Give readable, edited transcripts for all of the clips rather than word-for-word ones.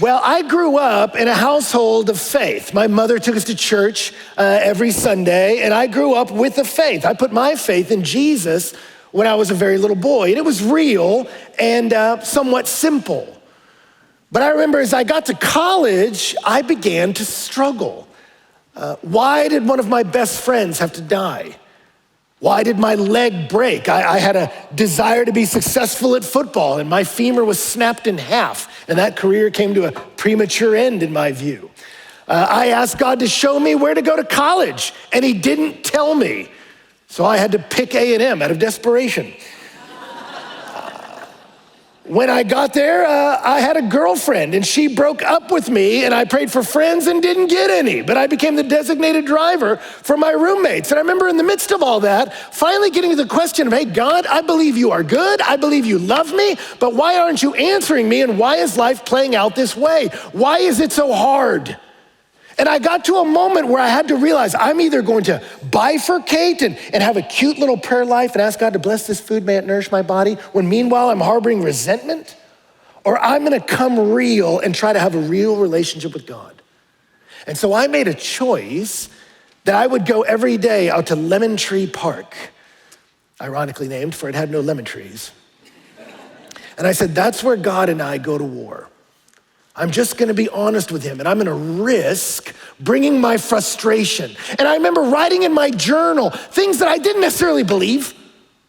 Well, I grew up in a household of faith. My mother took us to church every Sunday, and I grew up with the faith. I put my faith in Jesus when I was a very little boy, and it was real and somewhat simple. But I remember as I got to college, I began to struggle. Why did one of my best friends have to die? Why did my leg break? I had a desire to be successful at football, and my femur was snapped in half, and that career came to a premature end in my view. I asked God to show me where to go to college, and he didn't tell me. So I had to pick A&M out of desperation. When I got there, I had a girlfriend, and she broke up with me, and I prayed for friends and didn't get any, but I became the designated driver for my roommates. And I remember in the midst of all that, finally getting to the question of, hey, God, I believe you are good. I believe you love me, but why aren't you answering me, and why is life playing out this way? Why is it so hard? And I got to a moment where I had to realize I'm either going to bifurcate and have a cute little prayer life and ask God to bless this food, may it nourish my body, when meanwhile I'm harboring resentment, or I'm gonna come real and try to have a real relationship with God. And so I made a choice that I would go every day out to Lemon Tree Park, ironically named, for it had no lemon trees. And I said, that's where God and I go to war. I'm just gonna be honest with him, and I'm gonna risk bringing my frustration. And I remember writing in my journal things that I didn't necessarily believe.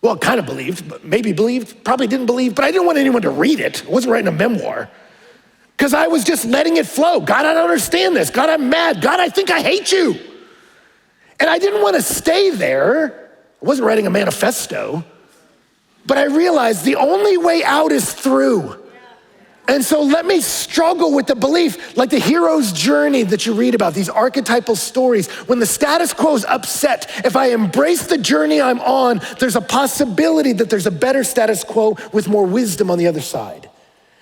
Well, kind of believed, but maybe believed, probably didn't believe, but I didn't want anyone to read it. I wasn't writing a memoir. Because I was just letting it flow. God, I don't understand this. God, I'm mad. God, I think I hate you. And I didn't wanna stay there. I wasn't writing a manifesto, but I realized the only way out is through. And so let me struggle with the belief, like the hero's journey that you read about, these archetypal stories. When the status quo is upset, if I embrace the journey I'm on, there's a possibility that there's a better status quo with more wisdom on the other side.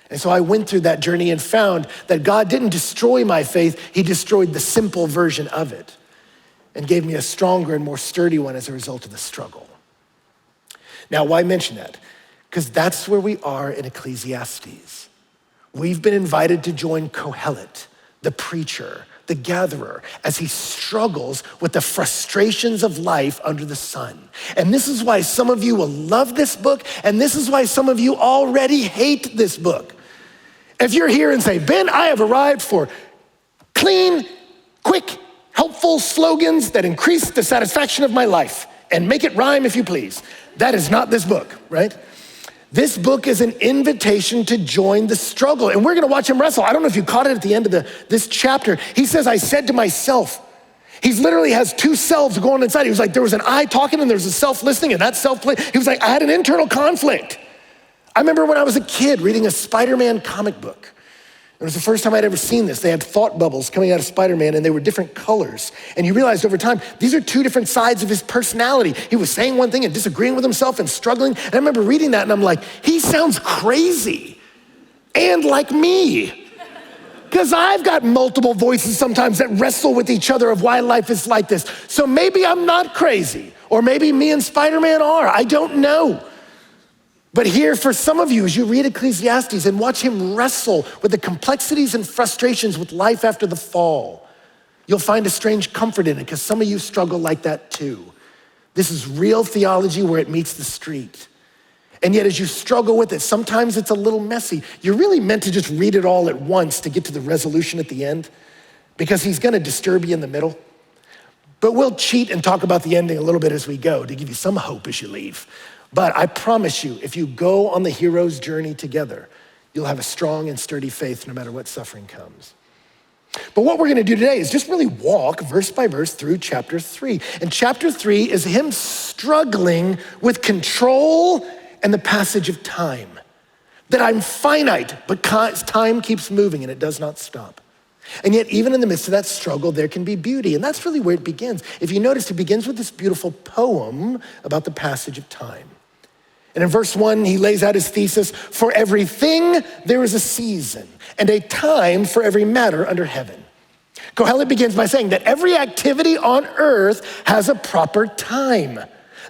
And so I went through that journey and found that God didn't destroy my faith, he destroyed the simple version of it and gave me a stronger and more sturdy one as a result of the struggle. Now, why mention that? Because that's where we are in Ecclesiastes. We've been invited to join Kohelet, the preacher, the gatherer, as he struggles with the frustrations of life under the sun. And this is why some of you will love this book, and this is why some of you already hate this book. If you're here and say, Ben, I have arrived for clean, quick, helpful slogans that increase the satisfaction of my life, and make it rhyme if you please. That is not this book, right? This book is an invitation to join the struggle, and we're gonna watch him wrestle. I don't know if you caught it at the end of this chapter. He says, I said to myself. He literally has two selves going inside. He was like, there was an I talking and there was a self listening, and that self, he was like, I had an internal conflict. I remember when I was a kid reading a Spider-Man comic book. It was the first time I'd ever seen this. They had thought bubbles coming out of Spider-Man, and they were different colors. And you realized over time, these are two different sides of his personality. He was saying one thing and disagreeing with himself and struggling. And I remember reading that, and I'm like, he sounds crazy and like me. Because I've got multiple voices sometimes that wrestle with each other of why life is like this. So maybe I'm not crazy, or maybe me and Spider-Man are. I don't know. But here, for some of you, as you read Ecclesiastes and watch him wrestle with the complexities and frustrations with life after the fall, you'll find a strange comfort in it, because some of you struggle like that too. This is real theology where it meets the street. And yet as you struggle with it, sometimes it's a little messy. You're really meant to just read it all at once to get to the resolution at the end, because he's gonna disturb you in the middle. But we'll cheat and talk about the ending a little bit as we go to give you some hope as you leave. But I promise you, if you go on the hero's journey together, you'll have a strong and sturdy faith no matter what suffering comes. But what we're gonna do today is just really walk verse by verse through chapter 3. And chapter 3 is him struggling with control and the passage of time. That I'm finite, but time keeps moving and it does not stop. And yet, even in the midst of that struggle, there can be beauty. And that's really where it begins. If you notice, it begins with this beautiful poem about the passage of time. And in verse 1, he lays out his thesis: for everything there is a season, and a time for every matter under heaven. Kohelet begins by saying that every activity on earth has a proper time.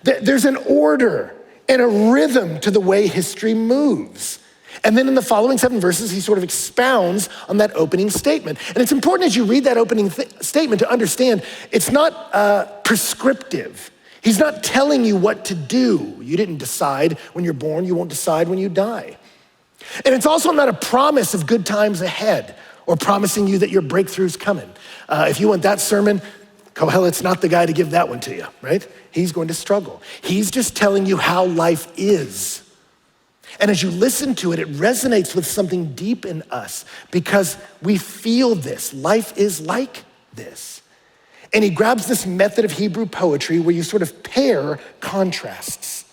There's an order and a rhythm to the way history moves. And then in the following 7 verses, he sort of expounds on that opening statement. And it's important as you read that opening statement to understand it's not prescriptive. He's not telling you what to do. You didn't decide when you're born, you won't decide when you die. And it's also not a promise of good times ahead or promising you that your breakthrough's coming. If you want that sermon, Kohelet's not the guy to give that one to you, right? He's going to struggle. He's just telling you how life is. And as you listen to it, it resonates with something deep in us because we feel this. Life is like this. And he grabs this method of Hebrew poetry where you sort of pair contrasts.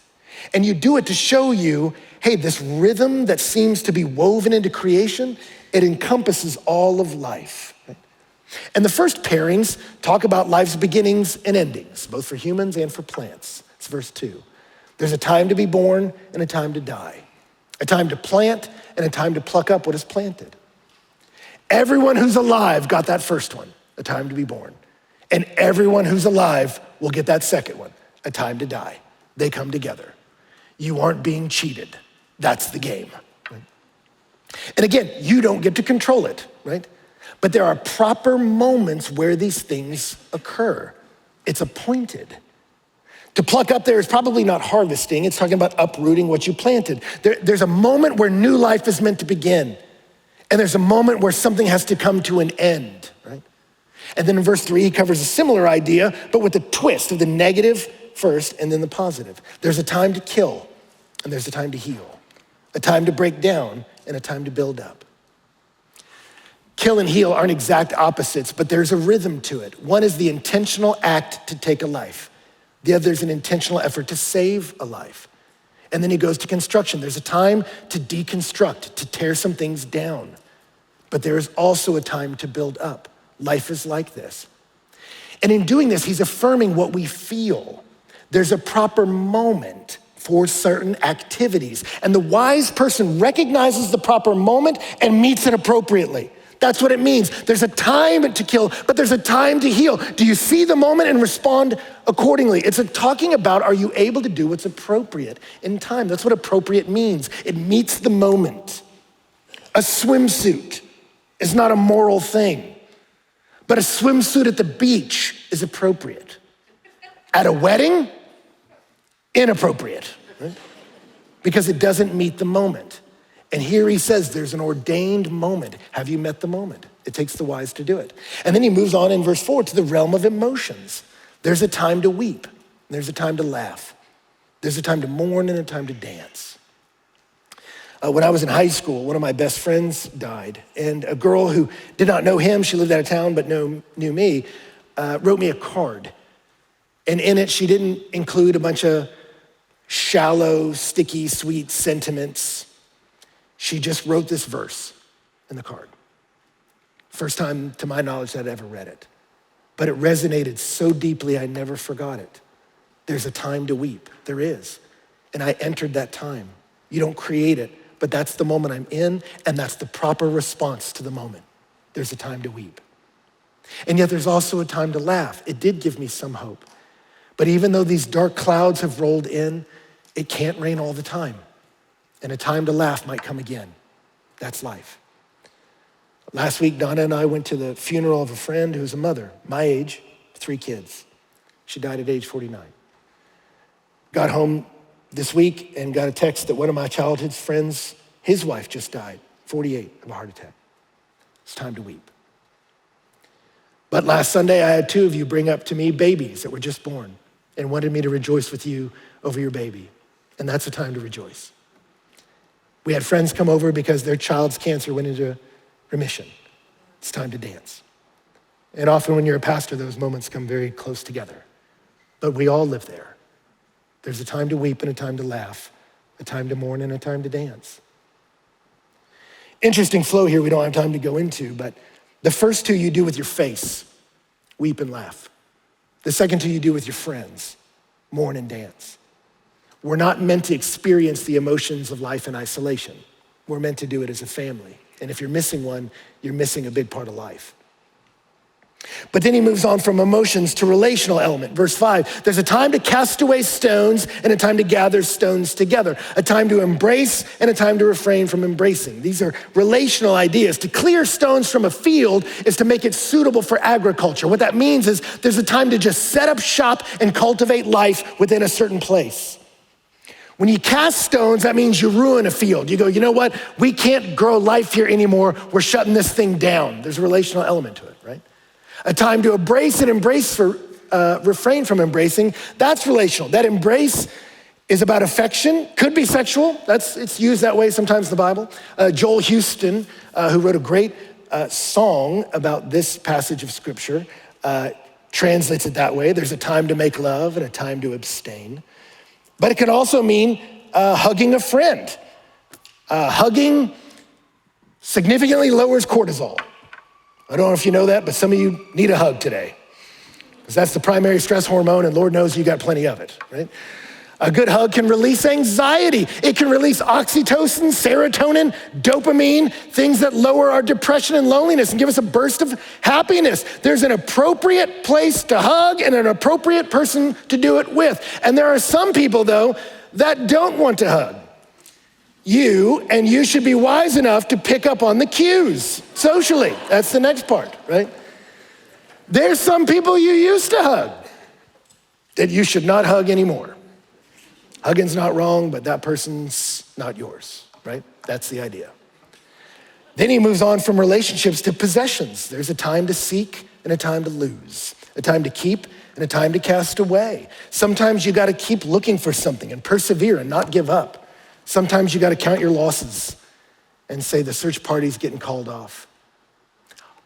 And you do it to show you, hey, this rhythm that seems to be woven into creation, it encompasses all of life. And the first pairings talk about life's beginnings and endings, both for humans and for plants. It's verse 2. There's a time to be born and a time to die. A time to plant and a time to pluck up what is planted. Everyone who's alive got that first one, a time to be born. And everyone who's alive will get that second one, a time to die. They come together. You aren't being cheated. That's the game. Right? And again, you don't get to control it, right? But there are proper moments where these things occur. It's appointed. To pluck up there is probably not harvesting. It's talking about uprooting what you planted. There's a moment where new life is meant to begin. And there's a moment where something has to come to an end, right? And then in verse 3, he covers a similar idea, but with a twist of the negative first and then the positive. There's a time to kill and there's a time to heal. A time to break down and a time to build up. Kill and heal aren't exact opposites, but there's a rhythm to it. One is the intentional act to take a life. The other is an intentional effort to save a life. And then he goes to construction. There's a time to deconstruct, to tear some things down. But there is also a time to build up. Life is like this. And in doing this, he's affirming what we feel. There's a proper moment for certain activities. And the wise person recognizes the proper moment and meets it appropriately. That's what it means. There's a time to kill, but there's a time to heal. Do you see the moment and respond accordingly? It's talking about, are you able to do what's appropriate in time? That's what appropriate means. It meets the moment. A swimsuit is not a moral thing, but a swimsuit at the beach is appropriate. At a wedding, inappropriate, right? Because it doesn't meet the moment. And here he says there's an ordained moment. Have you met the moment? It takes the wise to do it. And then he moves on in verse 4 to the realm of emotions. There's a time to weep. There's a time to laugh. There's a time to mourn and a time to dance. When I was in high school, one of my best friends died. And a girl who did not know him, she lived out of town but knew me, wrote me a card. And in it, she didn't include a bunch of shallow, sticky, sweet sentiments. She just wrote this verse in the card. First time, to my knowledge, that I'd ever read it. But it resonated so deeply, I never forgot it. There's a time to weep. There is. And I entered that time. You don't create it, but that's the moment I'm in, and that's the proper response to the moment. There's a time to weep. And yet there's also a time to laugh. It did give me some hope. But even though these dark clouds have rolled in, it can't rain all the time. And a time to laugh might come again. That's life. Last week, Donna and I went to the funeral of a friend who's a mother, my age, 3 kids. She died at age 49. Got home this week and got a text that one of my childhood friends, his wife just died, 48, of a heart attack. It's time to weep. But last Sunday, I had 2 of you bring up to me babies that were just born and wanted me to rejoice with you over your baby. And that's a time to rejoice. We had friends come over because their child's cancer went into remission. It's time to dance. And often when you're a pastor, those moments come very close together. But we all live there. There's a time to weep and a time to laugh, a time to mourn and a time to dance. Interesting flow here we don't have time to go into, but the first 2 you do with your face, weep and laugh. The second 2 you do with your friends, mourn and dance. We're not meant to experience the emotions of life in isolation. We're meant to do it as a family. And if you're missing one, you're missing a big part of life. But then he moves on from emotions to relational element. Verse 5, there's a time to cast away stones and a time to gather stones together, a time to embrace and a time to refrain from embracing. These are relational ideas. To clear stones from a field is to make it suitable for agriculture. What that means is there's a time to just set up shop and cultivate life within a certain place. When you cast stones, that means you ruin a field. You go, you know what? We can't grow life here anymore. We're shutting this thing down. There's a relational element to it, right? A time to embrace and refrain from embracing, that's relational. That embrace is about affection, could be sexual. It's used that way sometimes in the Bible. Joel Houston, who wrote a great song about this passage of scripture, translates it that way. There's a time to make love and a time to abstain. But it can also mean hugging a friend. Hugging significantly lowers cortisol. I don't know if you know that, but some of you need a hug today, because that's the primary stress hormone, and Lord knows you got plenty of it, right? A good hug can release anxiety. It can release oxytocin, serotonin, dopamine, things that lower our depression and loneliness and give us a burst of happiness. There's an appropriate place to hug and an appropriate person to do it with. And there are some people, though, that don't want to hug. You should be wise enough to pick up on the cues socially. That's the next part, right? There's some people you used to hug that you should not hug anymore. Hugging's not wrong, but that person's not yours, right? That's the idea. Then he moves on from relationships to possessions. There's a time to seek and a time to lose, a time to keep and a time to cast away. Sometimes you gotta keep looking for something and persevere and not give up. Sometimes you gotta count your losses and say the search party's getting called off.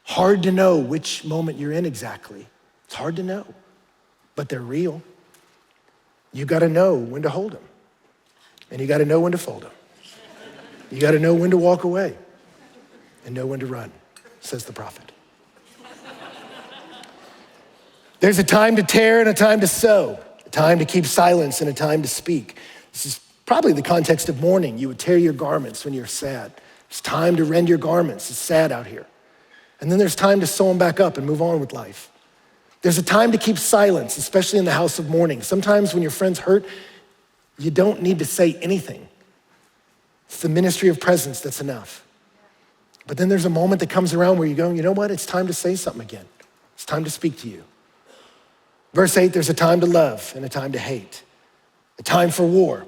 Hard to know which moment you're in exactly. It's hard to know, but they're real. You gotta know when to hold them, and you gotta know when to fold them. You gotta know when to walk away and know when to run, says the prophet. There's a time to tear and a time to sow, a time to keep silence and a time to speak. This is probably the context of mourning. You would tear your garments when you're sad. It's time to rend your garments. It's sad out here. And then there's time to sew them back up and move on with life. There's a time to keep silence, especially in the house of mourning. Sometimes when your friend's hurt, you don't need to say anything. It's the ministry of presence that's enough. But then there's a moment that comes around where you go, you know what? It's time to say something again. It's time to speak to you. Verse 8, there's a time to love and a time to hate, a time for war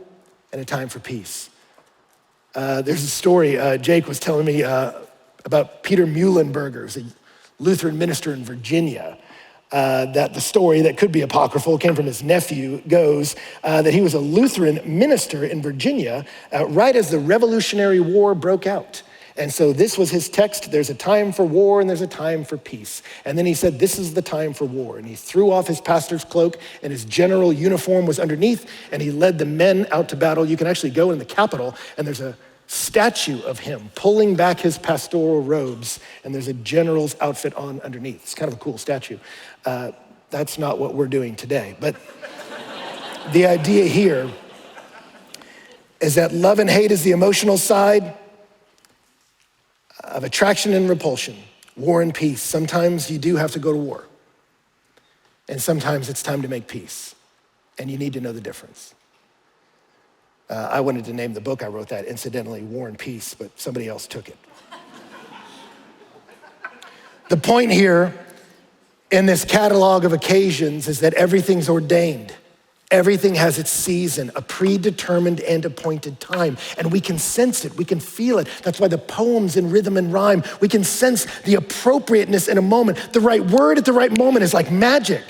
and a time for peace. There's a story Jake was telling me about Peter Muhlenberger, who's a Lutheran minister in Virginia. That the story that could be apocryphal came from his nephew goes that he was a Lutheran minister in Virginia right as the Revolutionary War broke out. And so this was his text: there's a time for war and there's a time for peace. And then he said, this is the time for war. And he threw off his pastor's cloak and his general uniform was underneath, and he led the men out to battle. You can actually go in the Capitol and there's a statue of him pulling back his pastoral robes, and there's a general's outfit on underneath. It's kind of a cool statue. That's not what we're doing today. But the idea here is that love and hate is the emotional side of attraction and repulsion, war and peace. Sometimes you do have to go to war, and sometimes it's time to make peace, and you need to know the difference. I wanted to name the book I wrote that, incidentally, War and Peace, but somebody else took it. The point here in this catalog of occasions is that everything's ordained. Everything has its season, a predetermined and appointed time, and we can sense it, we can feel it. That's why the poems in rhythm and rhyme, we can sense the appropriateness in a moment. The right word at the right moment is like magic.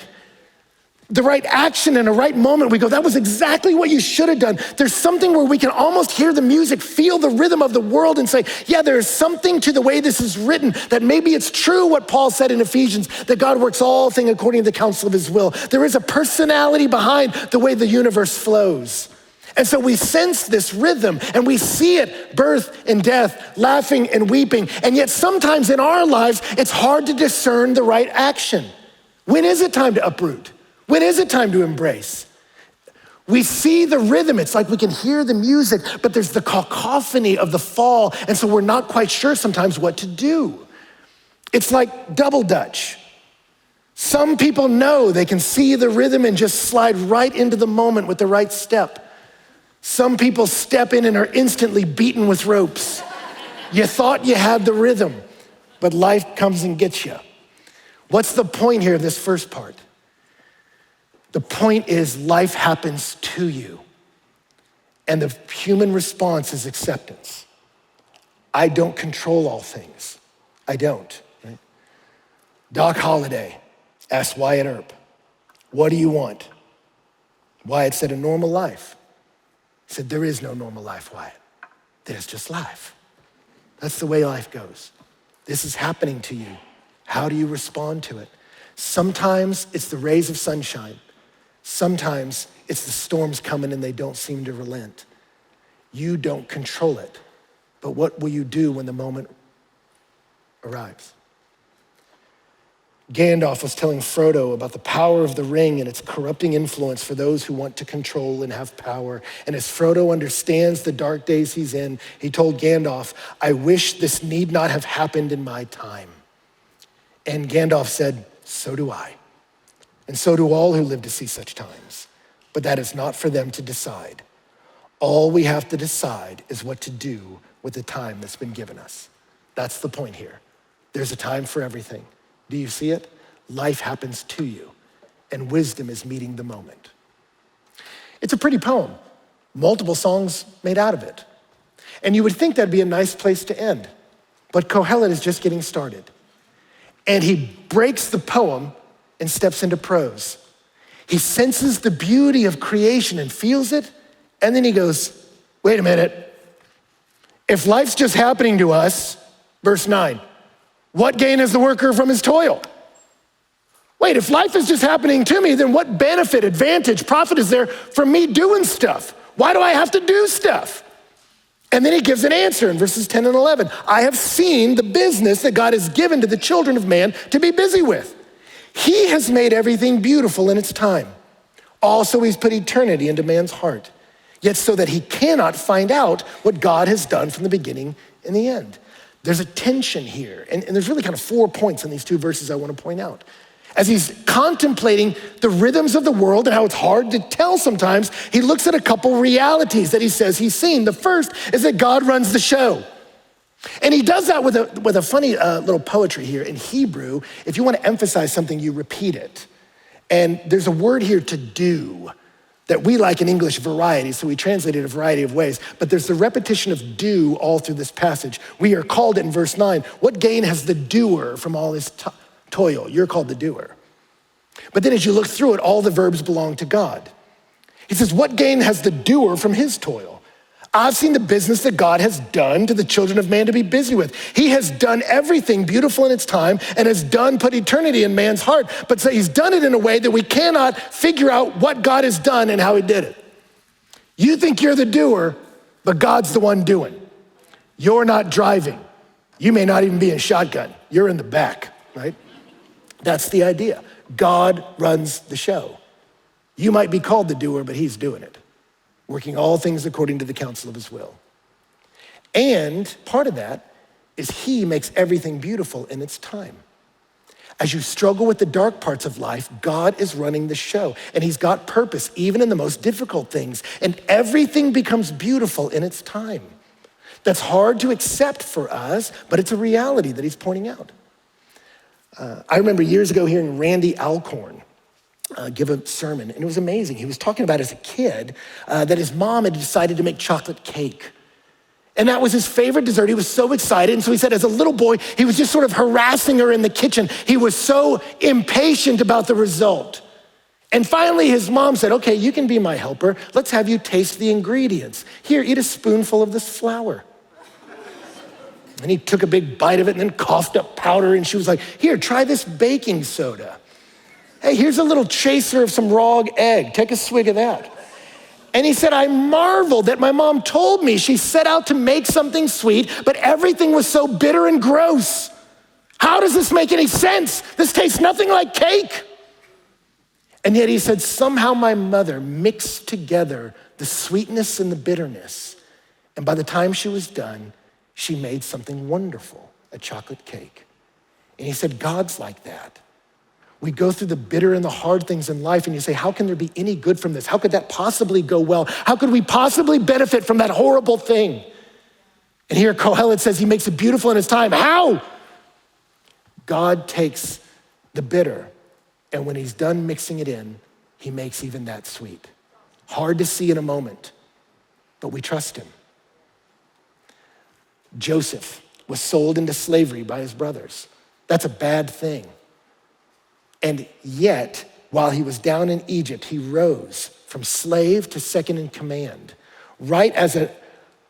The right action in a right moment, we go, that was exactly what you should have done. There's something where we can almost hear the music, feel the rhythm of the world and say, yeah, there's something to the way this is written, that maybe it's true what Paul said in Ephesians, that God works all things according to the counsel of his will. There is a personality behind the way the universe flows. And so we sense this rhythm and we see it, birth and death, laughing and weeping. And yet sometimes in our lives, it's hard to discern the right action. When is it time to uproot? When is it time to embrace? We see the rhythm. It's like we can hear the music, but there's the cacophony of the fall. And so we're not quite sure sometimes what to do. It's like double dutch. Some people know they can see the rhythm and just slide right into the moment with the right step. Some people step in and are instantly beaten with ropes. You thought you had the rhythm, but life comes and gets you. What's the point here of this first part? The point is life happens to you, and the human response is acceptance. I don't control all things. I don't. Right? Doc Holliday asked Wyatt Earp, what do you want? Wyatt said, a normal life. He said, there is no normal life, Wyatt. There's just life. That's the way life goes. This is happening to you. How do you respond to it? Sometimes it's the rays of sunshine. Sometimes it's the storms coming and they don't seem to relent. You don't control it, but what will you do when the moment arrives? Gandalf was telling Frodo about the power of the ring and its corrupting influence for those who want to control and have power. And as Frodo understands the dark days he's in, he told Gandalf, I wish this need not have happened in my time. And Gandalf said, so do I. And so do all who live to see such times. But that is not for them to decide. All we have to decide is what to do with the time that's been given us. That's the point here. There's a time for everything. Do you see it? Life happens to you, and wisdom is meeting the moment. It's a pretty poem. Multiple songs made out of it. And you would think that'd be a nice place to end. But Kohelet is just getting started. And he breaks the poem and steps into prose. He senses the beauty of creation and feels it, and then he goes, wait a minute. If life's just happening to us, verse 9, what gain has the worker from his toil? Wait, if life is just happening to me, then what benefit, advantage, profit is there from me doing stuff? Why do I have to do stuff? And then he gives an answer in verses 10 and 11. I have seen the business that God has given to the children of man to be busy with. He has made everything beautiful in its time. Also, he's put eternity into man's heart, yet so that he cannot find out what God has done from the beginning and the end. There's a tension here, and there's really kind of 4 points in these 2 verses I want to point out. As he's contemplating the rhythms of the world and how it's hard to tell sometimes, he looks at a couple realities that he says he's seen. The first is that God runs the show. And he does that with a funny little poetry here in Hebrew. If you want to emphasize something, you repeat it. And there's a word here, to do, that we like in English, variety, so we translate it a variety of ways. But there's the repetition of do all through this passage. We are called in verse 9, what gain has the doer from all his toil? You're called the doer. But then as you look through it, all the verbs belong to God. He says, what gain has the doer from his toil? I've seen the business that God has done to the children of man to be busy with. He has done everything beautiful in its time and has put eternity in man's heart. But so he's done it in a way that we cannot figure out what God has done and how he did it. You think you're the doer, but God's the one doing. You're not driving. You may not even be in shotgun. You're in the back, right? That's the idea. God runs the show. You might be called the doer, but he's doing it, working all things according to the counsel of his will. And part of that is he makes everything beautiful in its time. As you struggle with the dark parts of life, God is running the show, and he's got purpose even in the most difficult things, and everything becomes beautiful in its time. That's hard to accept for us, but it's a reality that he's pointing out. I remember years ago hearing Randy Alcorn give a sermon, and it was amazing. He was talking about as a kid that his mom had decided to make chocolate cake. And that was his favorite dessert. He was so excited. And so he said as a little boy, he was just sort of harassing her in the kitchen. He was so impatient about the result. And finally his mom said, okay, you can be my helper. Let's have you taste the ingredients. Here, eat a spoonful of this flour. And he took a big bite of it and then coughed up powder. And she was like, here, try this baking soda. Hey, here's a little chaser of some raw egg. Take a swig of that. And he said, I marveled that my mom told me she set out to make something sweet, but everything was so bitter and gross. How does this make any sense? This tastes nothing like cake. And yet he said, somehow my mother mixed together the sweetness and the bitterness. And by the time she was done, she made something wonderful, a chocolate cake. And he said, God's like that. We go through the bitter and the hard things in life, and you say, how can there be any good from this? How could that possibly go well? How could we possibly benefit from that horrible thing? And here Kohelet says he makes it beautiful in his time. How? God takes the bitter, and when he's done mixing it in, he makes even that sweet. Hard to see in a moment, but we trust him. Joseph was sold into slavery by his brothers. That's a bad thing. And yet, while he was down in Egypt, he rose from slave to second in command, right as a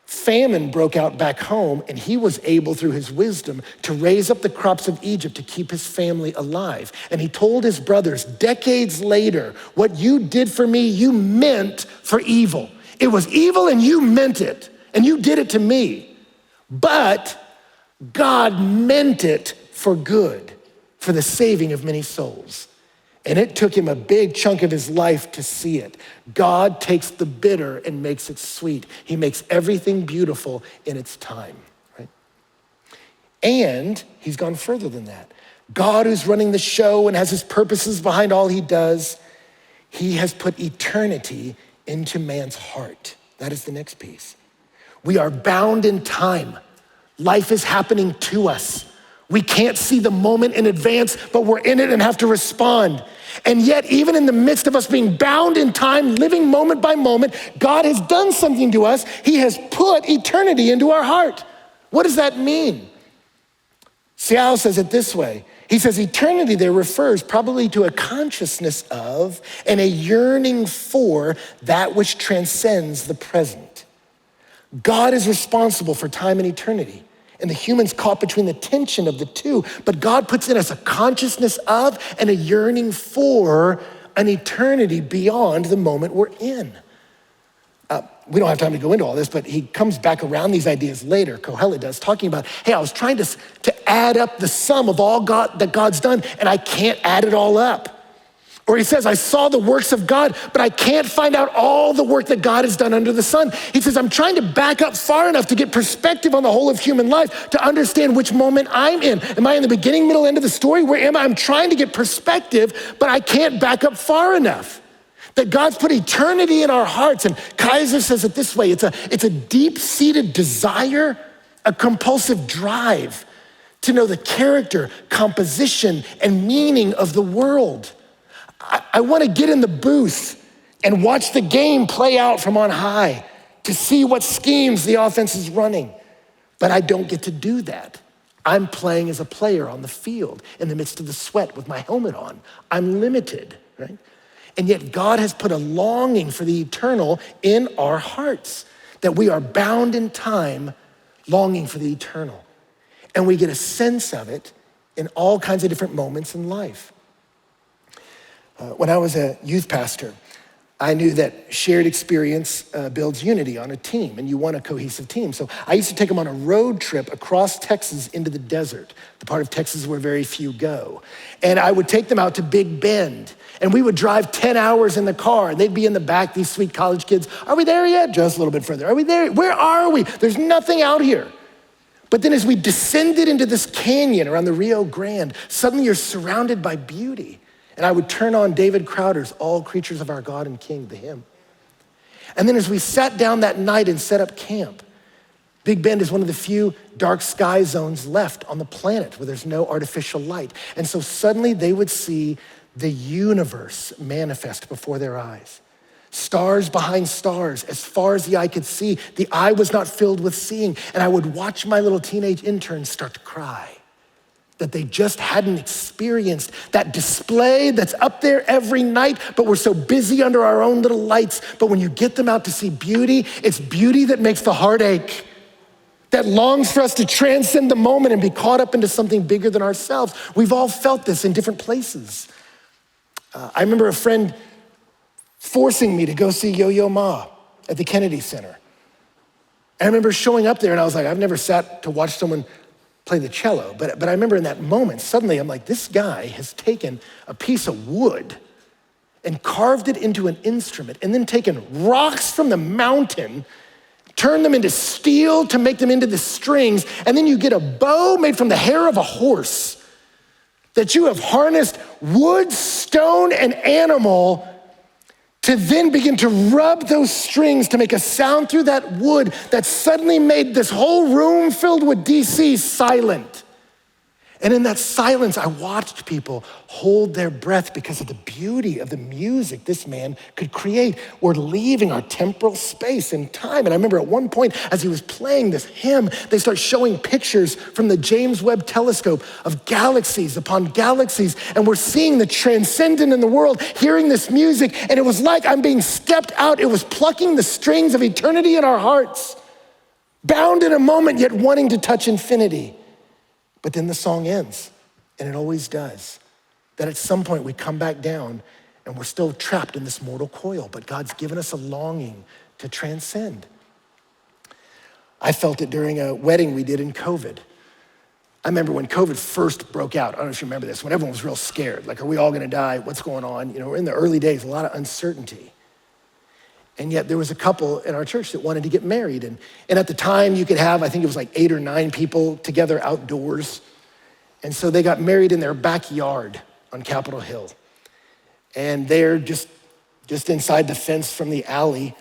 famine broke out back home, and he was able, through his wisdom, to raise up the crops of Egypt to keep his family alive. And he told his brothers, decades later, what you did for me, you meant for evil. It was evil and you meant it, and you did it to me. But God meant it for good, for the saving of many souls. And it took him a big chunk of his life to see it. God takes the bitter and makes it sweet. He makes everything beautiful in its time, right? And he's gone further than that. God, who's running the show and has his purposes behind all he does, he has put eternity into man's heart. That is the next piece. We are bound in time. Life is happening to us. We can't see the moment in advance, but we're in it and have to respond. And yet, even in the midst of us being bound in time, living moment by moment, God has done something to us. He has put eternity into our heart. What does that mean? Seattle says it this way. He says eternity there refers probably to a consciousness of and a yearning for that which transcends the present. God is responsible for time and eternity. And the human's caught between the tension of the two. But God puts in us a consciousness of and a yearning for an eternity beyond the moment we're in. We don't have time to go into all this, but he comes back around these ideas later, Kohelet does, talking about, hey, I was trying to add up the sum of all that God's done, and I can't add it all up. Or he says, I saw the works of God, but I can't find out all the work that God has done under the sun. He says, I'm trying to back up far enough to get perspective on the whole of human life to understand which moment I'm in. Am I in the beginning, middle, end of the story? Where am I? I'm trying to get perspective, but I can't back up far enough. That God's put eternity in our hearts. And Kaiser says it this way, it's a deep-seated desire, a compulsive drive to know the character, composition, and meaning of the world. I want to get in the booth and watch the game play out from on high to see what schemes the offense is running. But I don't get to do that. I'm playing as a player on the field in the midst of the sweat with my helmet on. I'm limited, right? And yet God has put a longing for the eternal in our hearts, that we are bound in time, longing for the eternal. And we get a sense of it in all kinds of different moments in life. When I was a youth pastor, I knew that shared experience builds unity on a team, and you want a cohesive team. So I used to take them on a road trip across Texas into the desert, the part of Texas where very few go. And I would take them out to Big Bend, and we would drive 10 hours in the car, and they'd be in the back, these sweet college kids. Are we there yet? Just a little bit further. Are we there? Where are we? There's nothing out here. But then as we descended into this canyon around the Rio Grande, suddenly you're surrounded by beauty. And I would turn on David Crowder's All Creatures of Our God and King, the hymn. And then as we sat down that night and set up camp, Big Bend is one of the few dark sky zones left on the planet where there's no artificial light. And so suddenly they would see the universe manifest before their eyes. Stars behind stars, as far as the eye could see. The eye was not filled with seeing. And I would watch my little teenage interns start to cry that they just hadn't experienced that display that's up there every night, but we're so busy under our own little lights. But when you get them out to see beauty, it's beauty that makes the heart ache, that longs for us to transcend the moment and be caught up into something bigger than ourselves. We've all felt this in different places. I remember a friend forcing me to go see Yo-Yo Ma at the Kennedy Center. I remember showing up there and I was like, I've never sat to watch someone play the cello, but I remember in that moment, suddenly I'm like, this guy has taken a piece of wood and carved it into an instrument and then taken rocks from the mountain, turned them into steel to make them into the strings, and then you get a bow made from the hair of a horse. that you have harnessed wood, stone, and animal to then begin to rub those strings to make a sound through that wood that suddenly made this whole room filled with D.C. silent. And in that silence, I watched people hold their breath because of the beauty of the music this man could create. We're leaving our temporal space and time. And I remember at one point, as he was playing this hymn, they start showing pictures from the James Webb telescope of galaxies upon galaxies. And we're seeing the transcendent in the world, hearing this music. And it was like I'm being stepped out. It was plucking the strings of eternity in our hearts, bound in a moment, yet wanting to touch infinity. But then the song ends, and it always does, that at some point we come back down and we're still trapped in this mortal coil, but God's given us a longing to transcend. I felt it during a wedding we did in COVID. I remember when COVID first broke out, I don't know if you remember this, when everyone was real scared, like, are we all gonna die? What's going on? You know, we're in the early days, a lot of uncertainty. And yet there was a couple in our church that wanted to get married. And at the time you could have, I think it was like 8 or 9 people together outdoors. And so they got married in their backyard on Capitol Hill. And there, just inside the fence from the alley,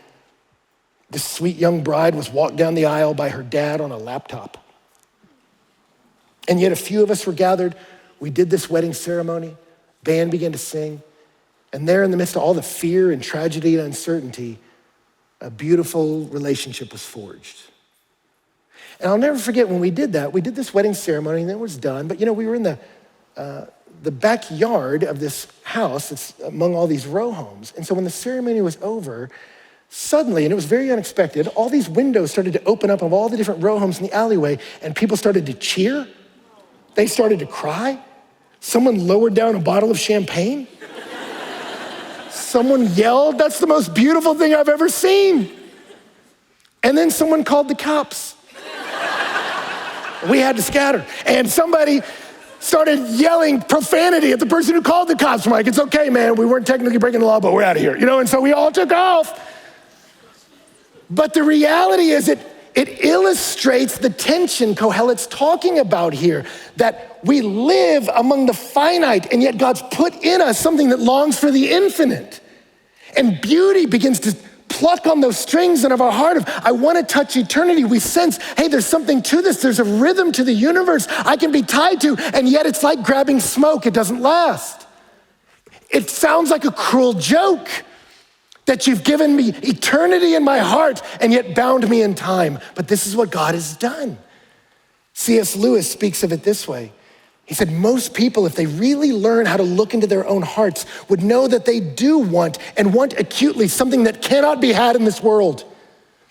this sweet young bride was walked down the aisle by her dad on a laptop. And yet a few of us were gathered. We did this wedding ceremony. Band began to sing. And there in the midst of all the fear and tragedy and uncertainty, a beautiful relationship was forged. And I'll never forget when we did that. We did this wedding ceremony and then it was done. But you know, we were in the backyard of this house that's among all these row homes. And so when the ceremony was over, suddenly, and it was very unexpected, all these windows started to open up of all the different row homes in the alleyway, and people started to cheer. They started to cry. Someone lowered down a bottle of champagne. Someone yelled. That's the most beautiful thing I've ever seen. And then someone called the cops. We had to scatter. And somebody started yelling profanity at the person who called the cops. I'm like, it's okay, man. We weren't technically breaking the law, but we're out of here. You know, and so we all took off. But the reality is it illustrates the tension Kohelet's talking about here, that we live among the finite, and yet God's put in us something that longs for the infinite. And beauty begins to pluck on those strings of our heart of, I want to touch eternity. We sense, hey, there's something to this. There's a rhythm to the universe I can be tied to, and yet it's like grabbing smoke. It doesn't last. It sounds like a cruel joke that you've given me eternity in my heart and yet bound me in time. But this is what God has done. C.S. Lewis speaks of it this way. He said, most people, if they really learn how to look into their own hearts, would know that they do want, and want acutely, something that cannot be had in this world.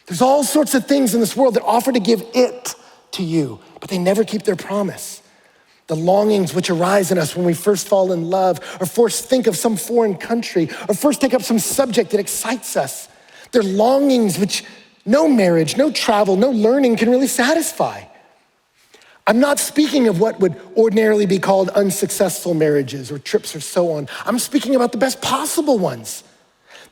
There's all sorts of things in this world that offer to give it to you, but they never keep their promise. The longings which arise in us when we first fall in love, or first think of some foreign country, or first take up some subject that excites us. They're longings which no marriage, no travel, no learning can really satisfy. I'm not speaking of what would ordinarily be called unsuccessful marriages or trips or so on. I'm speaking about the best possible ones.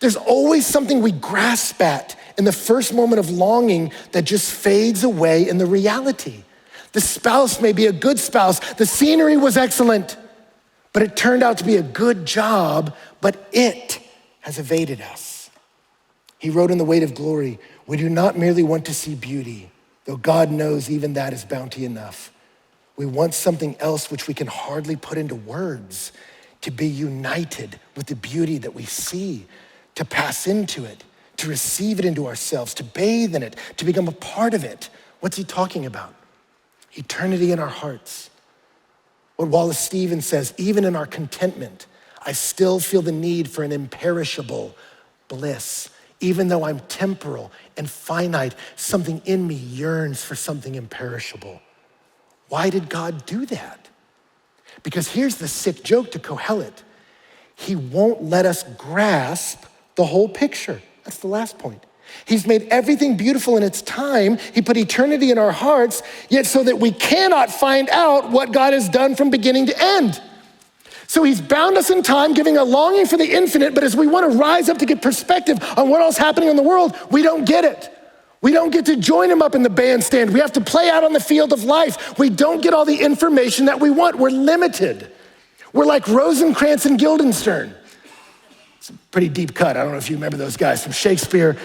There's always something we grasp at in the first moment of longing that just fades away in the reality. The spouse may be a good spouse. The scenery was excellent, but it turned out to be a good job, but it has evaded us. He wrote in The Weight of Glory, we do not merely want to see beauty, though God knows even that is bounty enough. We want something else which we can hardly put into words, to be united with the beauty that we see, to pass into it, to receive it into ourselves, to bathe in it, to become a part of it. What's he talking about? Eternity in our hearts. What Wallace Stevens says, even in our contentment, I still feel the need for an imperishable bliss. Even though I'm temporal and finite, something in me yearns for something imperishable. Why did God do that? Because here's the sick joke to Kohelet. He won't let us grasp the whole picture. That's the last point. He's made everything beautiful in its time. He put eternity in our hearts, yet so that we cannot find out what God has done from beginning to end. So he's bound us in time, giving a longing for the infinite, but as we want to rise up to get perspective on what else is happening in the world, we don't get it. We don't get to join him up in the bandstand. We have to play out on the field of life. We don't get all the information that we want. We're limited. We're like Rosencrantz and Guildenstern. It's a pretty deep cut. I don't know if you remember those guys from Shakespeare.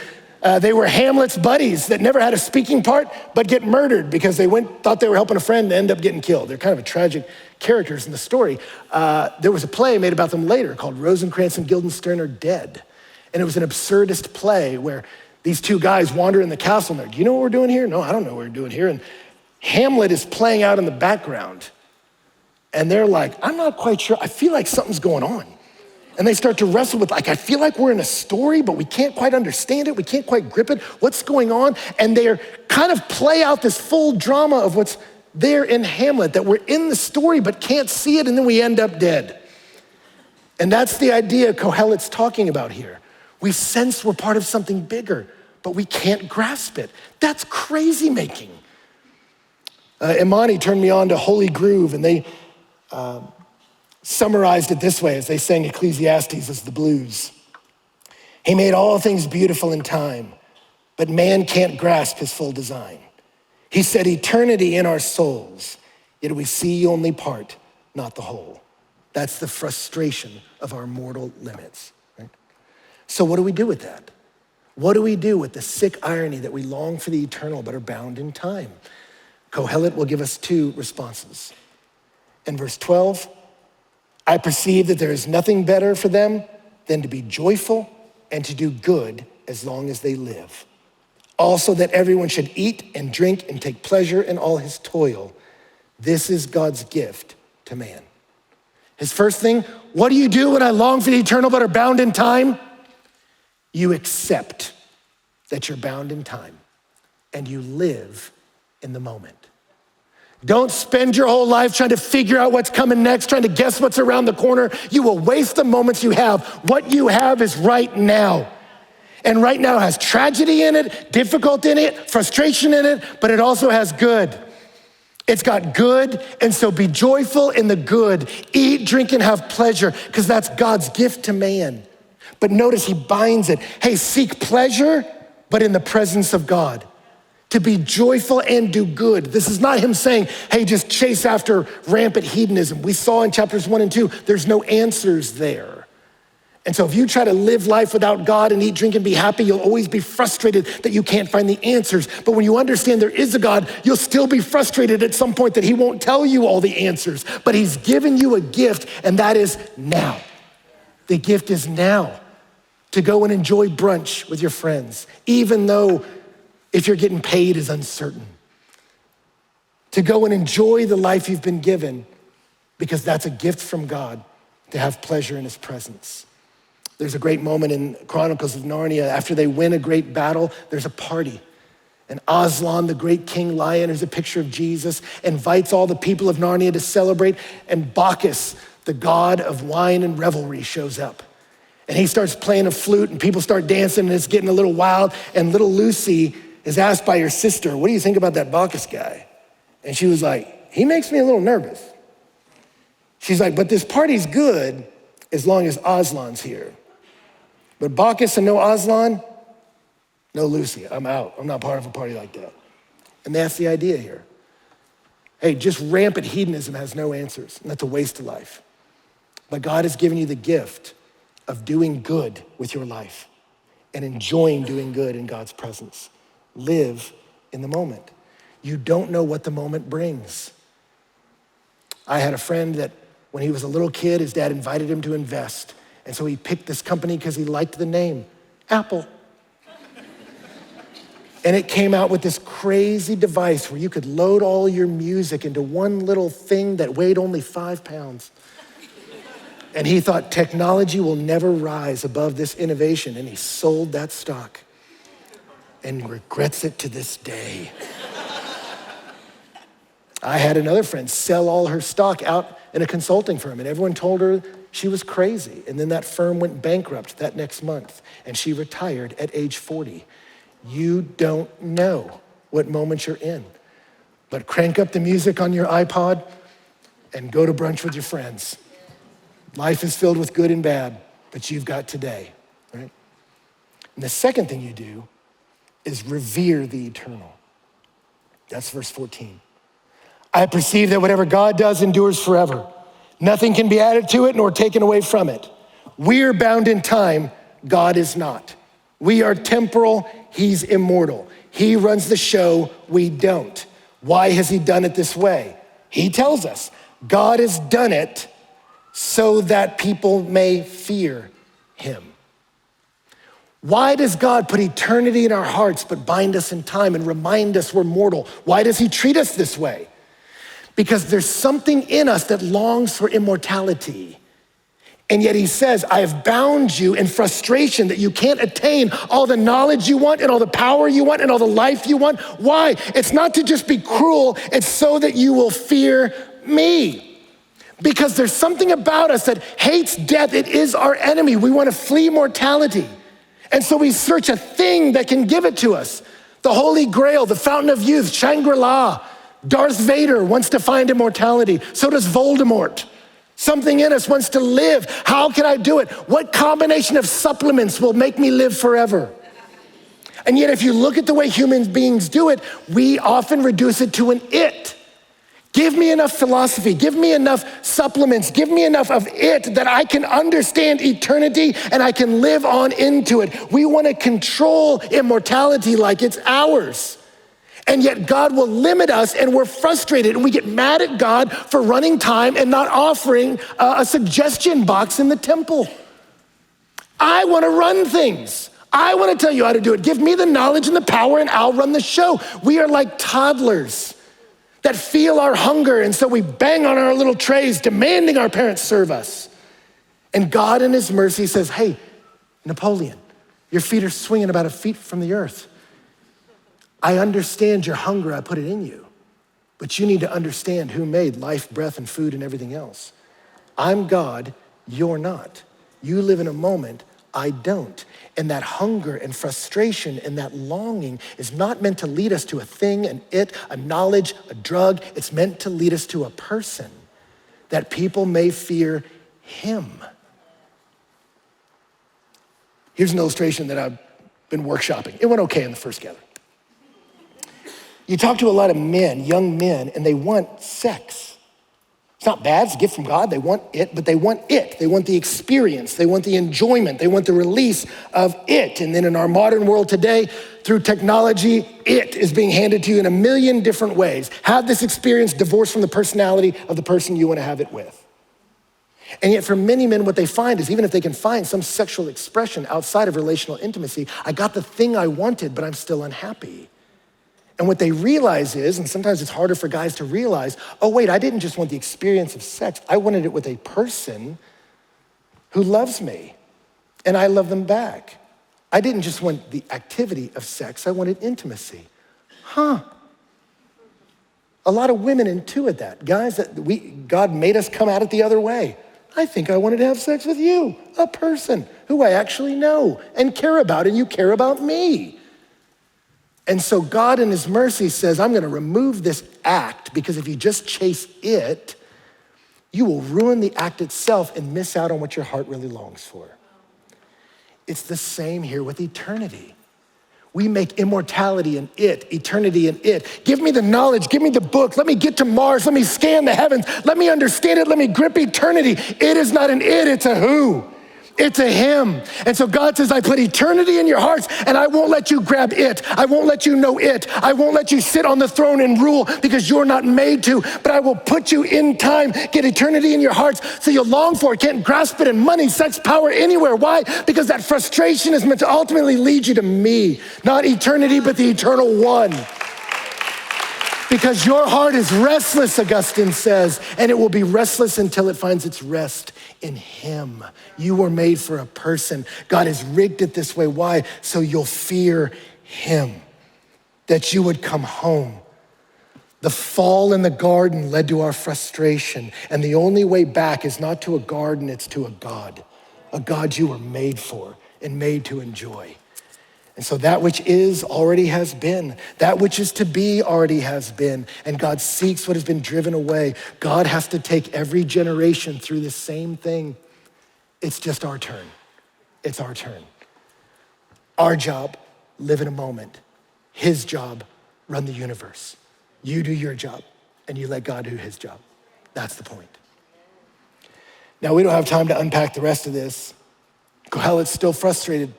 They were Hamlet's buddies that never had a speaking part, but get murdered because they thought they were helping a friend and end up getting killed. They're kind of tragic characters in the story. There was a play made about them later called Rosencrantz and Guildenstern Are Dead. And it was an absurdist play where these two guys wander in the castle and they're, do you know what we're doing here? No, I don't know what we're doing here. And Hamlet is playing out in the background. And they're like, I'm not quite sure. I feel like something's going on. And they start to wrestle with, like, I feel like we're in a story, but we can't quite understand it. We can't quite grip it. What's going on? And they're kind of play out this full drama of what's there in Hamlet, that we're in the story, but can't see it, and then we end up dead. And that's the idea Kohelet's talking about here. We sense we're part of something bigger, but we can't grasp it. That's crazy making. Imani turned me on to Holy Groove, and they summarized it this way as they sang Ecclesiastes as the blues. He made all things beautiful in time, but man can't grasp his full design. He set eternity in our souls, yet we see only part, not the whole. That's the frustration of our mortal limits, right? So what do we do with that? What do we do with the sick irony that we long for the eternal but are bound in time? Kohelet will give us two responses. In verse 12, I perceive that there is nothing better for them than to be joyful and to do good as long as they live. Also that everyone should eat and drink and take pleasure in all his toil. This is God's gift to man. His first thing, what do you do when I long for the eternal but are bound in time? You accept that you're bound in time and you live in the moment. Don't spend your whole life trying to figure out what's coming next, trying to guess what's around the corner. You will waste the moments you have. What you have is right now. And right now has tragedy in it, difficult in it, frustration in it, but it also has good. It's got good, and so be joyful in the good. Eat, drink, and have pleasure, because that's God's gift to man. But notice he binds it. Hey, seek pleasure, but in the presence of God. To be joyful and do good. This is not him saying, hey, just chase after rampant hedonism. We saw in chapters 1 and 2, there's no answers there. And so if you try to live life without God and eat, drink, and be happy, you'll always be frustrated that you can't find the answers. But when you understand there is a God, you'll still be frustrated at some point that he won't tell you all the answers. But he's given you a gift, and that is now. The gift is now to go and enjoy brunch with your friends, even though if you're getting paid is uncertain. To go and enjoy the life you've been given, because that's a gift from God, to have pleasure in his presence. There's a great moment in Chronicles of Narnia. After they win a great battle, there's a party. And Aslan, the great king lion, who's a picture of Jesus, invites all the people of Narnia to celebrate. And Bacchus, the god of wine and revelry, shows up. And he starts playing a flute and people start dancing and it's getting a little wild. And little Lucy is asked by her sister, what do you think about that Bacchus guy? And she was like, he makes me a little nervous. She's like, but this party's good as long as Aslan's here. But Bacchus and no Aslan, no Lucy, I'm out. I'm not part of a party like that. And that's the idea here. Hey, just rampant hedonism has no answers, and that's a waste of life. But God has given you the gift of doing good with your life and enjoying doing good in God's presence. Live in the moment. You don't know what the moment brings. I had a friend that when he was a little kid, his dad invited him to invest. And so he picked this company because he liked the name, Apple. And it came out with this crazy device where you could load all your music into one little thing that weighed only 5 pounds. And he thought technology will never rise above this innovation. And he sold that stock and regrets it to this day. I had another friend sell all her stock out in a consulting firm, and everyone told her she was crazy. And then that firm went bankrupt that next month, and she retired at age 40. You don't know what moment you're in, but crank up the music on your iPod and go to brunch with your friends. Life is filled with good and bad, but you've got today, right? And the second thing you do is revere the eternal. That's verse 14. I perceive that whatever God does endures forever. Nothing can be added to it nor taken away from it. We're bound in time, God is not. We are temporal, he's immortal. He runs the show, we don't. Why has he done it this way? He tells us, God has done it so that people may fear him. Why does God put eternity in our hearts but bind us in time and remind us we're mortal? Why does he treat us this way? Because there's something in us that longs for immortality. And yet he says, I have bound you in frustration that you can't attain all the knowledge you want and all the power you want and all the life you want. Why? It's not to just be cruel, it's so that you will fear me. Because there's something about us that hates death. It is our enemy. We want to flee mortality. And so we search a thing that can give it to us. The Holy Grail, the Fountain of Youth, Shangri-La. Darth Vader wants to find immortality. So does Voldemort. Something in us wants to live. How can I do it? What combination of supplements will make me live forever? And yet if you look at the way human beings do it, we often reduce it to an it. Give me enough philosophy, give me enough supplements, give me enough of it that I can understand eternity and I can live on into it. We want to control immortality like it's ours. And yet God will limit us and we're frustrated and we get mad at God for running time and not offering a suggestion box in the temple. I want to run things. I want to tell you how to do it. Give me the knowledge and the power and I'll run the show. We are like toddlers that feel our hunger, and so we bang on our little trays demanding our parents serve us. And God in his mercy says, hey, Napoleon, your feet are swinging about a feet from the earth. I understand your hunger, I put it in you, but you need to understand who made life, breath, and food and everything else. I'm God, you're not. You live in a moment, I don't. And that hunger and frustration and that longing is not meant to lead us to a thing, an it, a knowledge, a drug. It's meant to lead us to a person that people may fear him. Here's an illustration that I've been workshopping. It went okay in the first gathering. You talk to a lot of men, young men, and they want sex. It's not bad, it's a gift from God. They want it, but they want it. They want the experience. They want the enjoyment. They want the release of it. And then in our modern world today, through technology, it is being handed to you in a million different ways. Have this experience divorced from the personality of the person you want to have it with. And yet for many men, what they find is even if they can find some sexual expression outside of relational intimacy, I got the thing I wanted, but I'm still unhappy. And what they realize is, and sometimes it's harder for guys to realize, oh wait, I didn't just want the experience of sex, I wanted it with a person who loves me and I love them back. I didn't just want the activity of sex, I wanted intimacy. A lot of women intuit that. Guys, God made us come at it the other way. I think I wanted to have sex with you, a person who I actually know and care about, and you care about me. And so God in his mercy says, I'm gonna remove this act because if you just chase it, you will ruin the act itself and miss out on what your heart really longs for. It's the same here with eternity. We make immortality an it, eternity an it. Give me the knowledge, give me the book, let me get to Mars, let me scan the heavens, let me understand it, let me grip eternity. It is not an it, it's a who. It's a him. And so God says, I put eternity in your hearts and I won't let you grab it. I won't let you know it. I won't let you sit on the throne and rule because you're not made to, but I will put you in time, get eternity in your hearts so you'll long for it, can't grasp it in money, sex, power, anywhere. Why? Because that frustration is meant to ultimately lead you to me, not eternity, but the eternal one. Because your heart is restless, Augustine says, and it will be restless until it finds its rest in him. You were made for a person. God has rigged it this way. Why? So you'll fear him, that you would come home. The fall in the garden led to our frustration, and the only way back is not to a garden, it's to a God you were made for and made to enjoy. And so that which is already has been. That which is to be already has been. And God seeks what has been driven away. God has to take every generation through the same thing. It's just our turn. It's our turn. Our job, live in a moment. His job, run the universe. You do your job and you let God do his job. That's the point. Now, we don't have time to unpack the rest of this. Kohelet's still frustrated.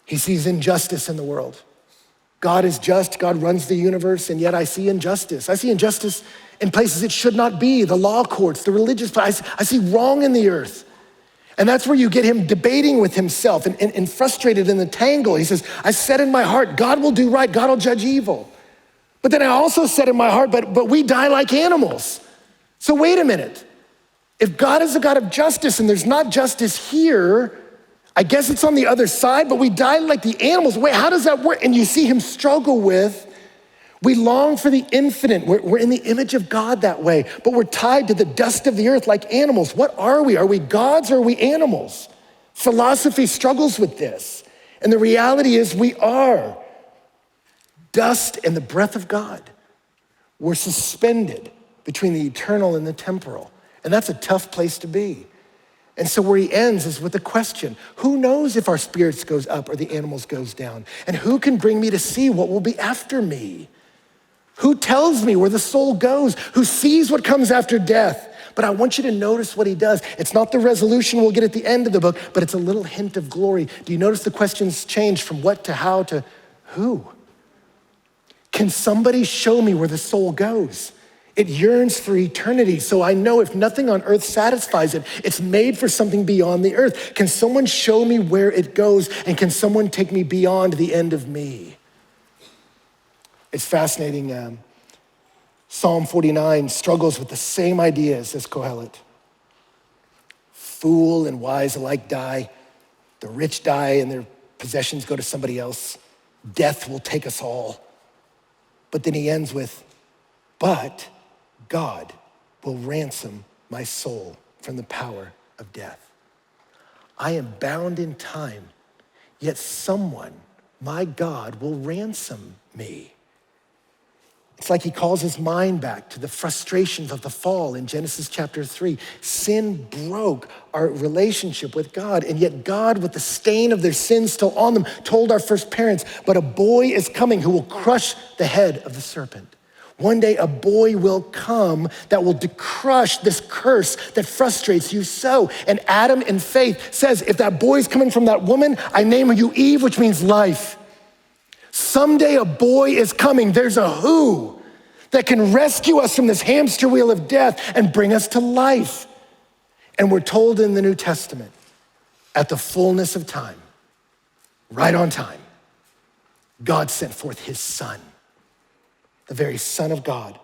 He sees injustice in the world. God is just, God runs the universe, and yet I see injustice. I see injustice in places it should not be, the law courts, the religious places. I see wrong in the earth. And that's where you get him debating with himself and frustrated in the tangle. He says, I said in my heart, God will do right, God will judge evil. But then I also said in my heart, but we die like animals. So wait a minute. If God is a God of justice and there's not justice here, I guess it's on the other side, but we die like the animals. Wait, how does that work? And you see him struggle with, we long for the infinite. We're in the image of God that way, but we're tied to the dust of the earth like animals. What are we? Are we gods or are we animals? Philosophy struggles with this. And the reality is we are dust and the breath of God. We're suspended between the eternal and the temporal. And that's a tough place to be. And so where he ends is with the question, who knows if our spirits goes up or the animals goes down? And who can bring me to see what will be after me? Who tells me where the soul goes? Who sees what comes after death? But I want you to notice what he does. It's not the resolution we'll get at the end of the book, but it's a little hint of glory. Do you notice the questions change from what to how to who? Can somebody show me where the soul goes? It yearns for eternity, so I know if nothing on earth satisfies it, it's made for something beyond the earth. Can someone show me where it goes, and can someone take me beyond the end of me? It's fascinating. Psalm 49 struggles with the same ideas as Kohelet. Fool and wise alike die. The rich die and their possessions go to somebody else. Death will take us all. But then he ends with, but God will ransom my soul from the power of death. I am bound in time, yet someone, my God, will ransom me. It's like he calls his mind back to the frustrations of the fall in Genesis chapter 3. Sin broke our relationship with God, and yet God, with the stain of their sin still on them, told our first parents, but a boy is coming who will crush the head of the serpent. One day a boy will come that will crush this curse that frustrates you so. And Adam in faith says, if that boy is coming from that woman, I name you Eve, which means life. Someday a boy is coming. There's a who that can rescue us from this hamster wheel of death and bring us to life. And we're told in the New Testament, at the fullness of time, right on time, God sent forth his son. The very Son of God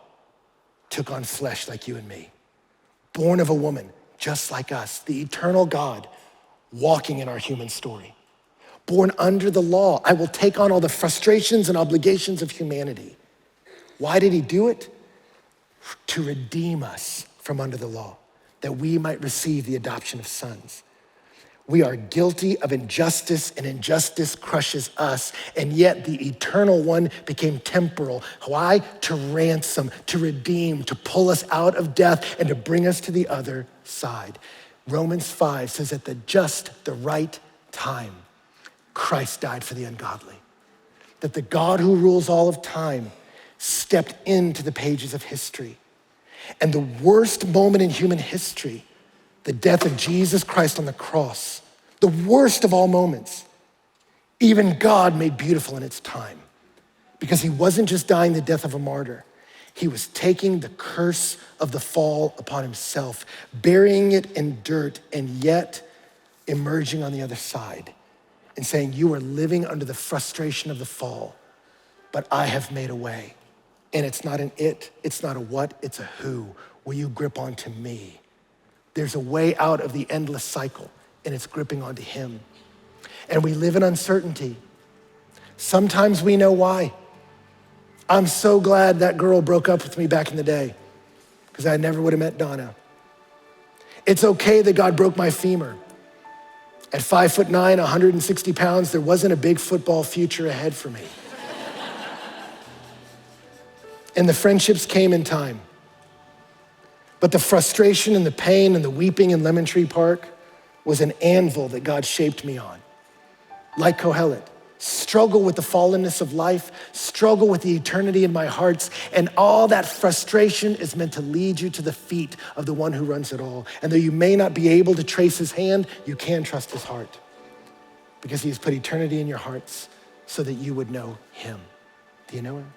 took on flesh like you and me, born of a woman just like us, the eternal God walking in our human story. Born under the law, I will take on all the frustrations and obligations of humanity. Why did he do it? To redeem us from under the law, that we might receive the adoption of sons. We are guilty of injustice, and injustice crushes us, and yet the eternal one became temporal. Why? To ransom, to redeem, to pull us out of death, and to bring us to the other side. Romans 5 says at the right time, Christ died for the ungodly. That the God who rules all of time stepped into the pages of history. And the worst moment in human history, the death of Jesus Christ on the cross, the worst of all moments, even God made beautiful in its time, because he wasn't just dying the death of a martyr. He was taking the curse of the fall upon himself, burying it in dirt, and yet emerging on the other side and saying, you are living under the frustration of the fall, but I have made a way. And it's not an it, it's not a what, it's a who. Will you grip onto me? There's a way out of the endless cycle, and it's gripping onto him. And we live in uncertainty. Sometimes we know why. I'm so glad that girl broke up with me back in the day, because I never would have met Donna. It's okay that God broke my femur. At 5'9", 160 pounds, there wasn't a big football future ahead for me. And the friendships came in time. But the frustration and the pain and the weeping in Lemon Tree Park was an anvil that God shaped me on. Like Kohelet, struggle with the fallenness of life, struggle with the eternity in my hearts, and all that frustration is meant to lead you to the feet of the one who runs it all. And though you may not be able to trace his hand, you can trust his heart because he has put eternity in your hearts so that you would know him. Do you know him?